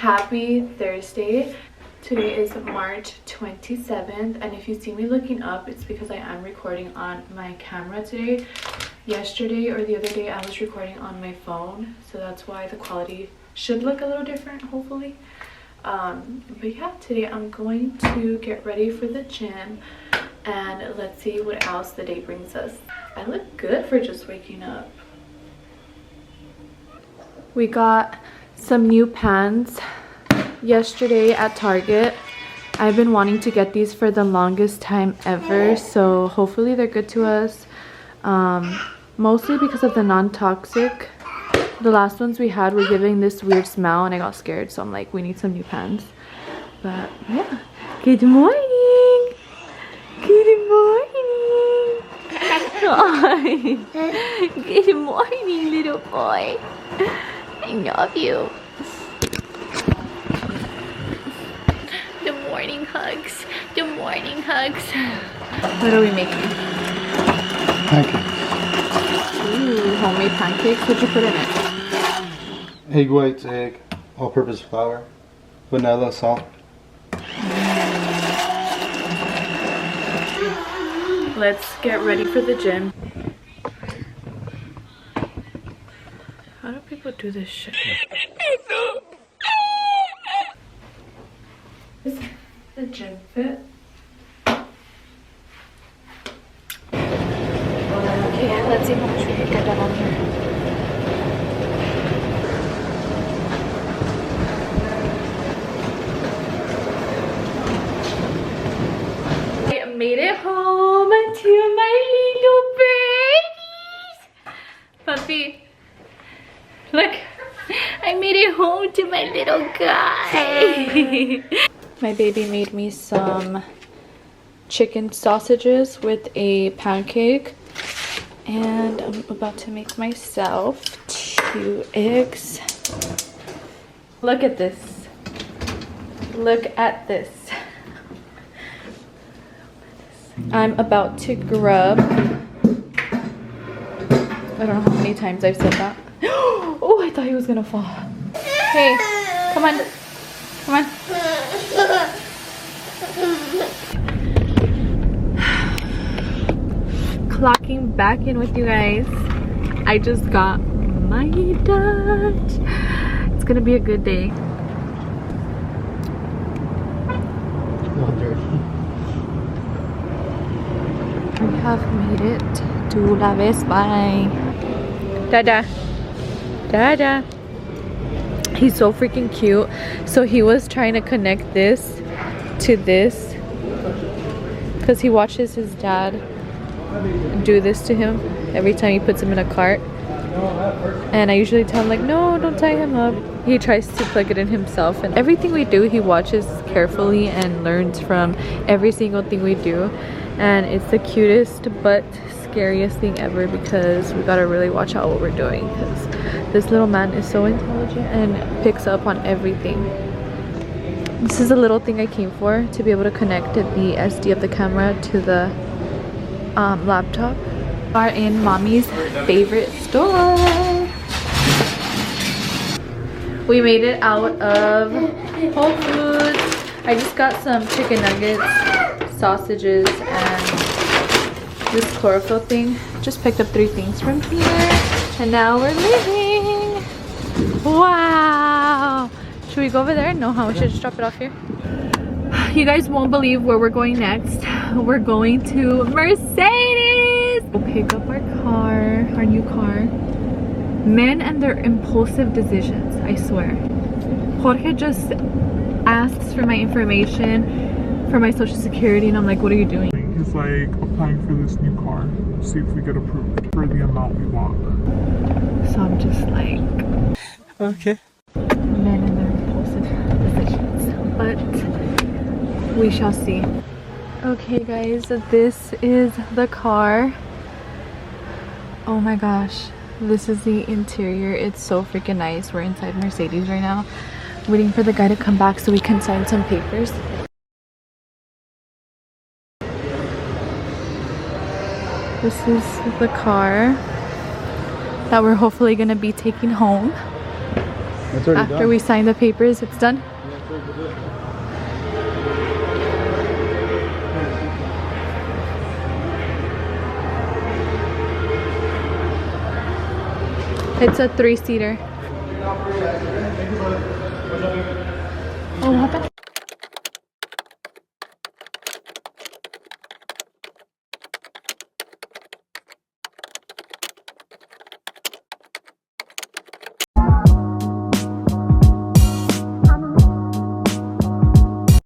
Happy Thursday. Today is March 27th, and if you see me looking up, it's because I am recording on my camera today. Yesterday or the other day I was recording on my phone, so that's why the quality should look a little different, hopefully. But yeah, today I'm going to get ready for the gym, and let's see what else the day brings us. I look good for just waking up. We got some new pants yesterday at Target. I've been wanting to get these for the longest time ever, so hopefully they're good to us. Mostly because of the non-toxic. The last ones we had were giving this weird smell and I got scared, so I'm like, we need some new pants. But yeah, good morning. Good morning. Good morning, little boy. I love you. The morning hugs. The morning hugs. What are we making? Pancakes. Ooh, homemade pancakes. What'd you put in it? Egg whites, egg, all-purpose flour, vanilla, salt. Let's get ready for the gym. How do people do this shit? Is the gym fit? Okay, let's see how much we can get done on here. I made it home to my little birdies. Puppy, look, I made it home to my little guy. My baby made me some chicken sausages with a pancake, and I'm about to make myself 2 eggs. Look at this. Look at this. I'm about to grub. I don't know how many times I've said that. Oh, I thought he was gonna fall. Hey, come on. Come on. Clocking back in with you guys. I just got my Dutch. It's gonna be a good day. We have made it to La Vespa. Dada. Dada. He's so freaking cute. So he was trying to connect this to this because he watches his dad do this to him every time he puts him in a cart. And I usually tell him like, no, don't tie him up. He tries to plug it in himself, and everything we do he watches carefully and learns from every single thing we do. And it's the cutest but scariest thing ever because we gotta really watch out what we're doing because this little man is so intelligent and picks up on everything. This is a little thing I came for, to be able to connect the SD of the camera to the laptop. We are in mommy's favorite store. We made it out of Whole Foods. I just got some chicken nuggets, sausages, and this chlorophyll thing. Just picked up 3 things from here, and now we're leaving. Wow! Should we go over there? No, how? We should just drop it off here. You guys won't believe where we're going next. We're going to Mercedes. We'll pick up our car, our new car. Men and their impulsive decisions, I swear. Jorge just asks for my information, for my social security, and I'm like, what are you doing? He's like applying for this new car, see if we get approved for the amount we want. So I'm just like, Okay. Men and their impulsive decisions, but we shall see. Okay guys, this is the car. Oh my gosh, this is the interior. It's so freaking nice. We're inside Mercedes right now, waiting for the guy to come back so we can sign some papers. This is the car that we're hopefully gonna be taking home. It's already After done. we sign the papers, it's done? It's a 3-seater. Oh, what happened?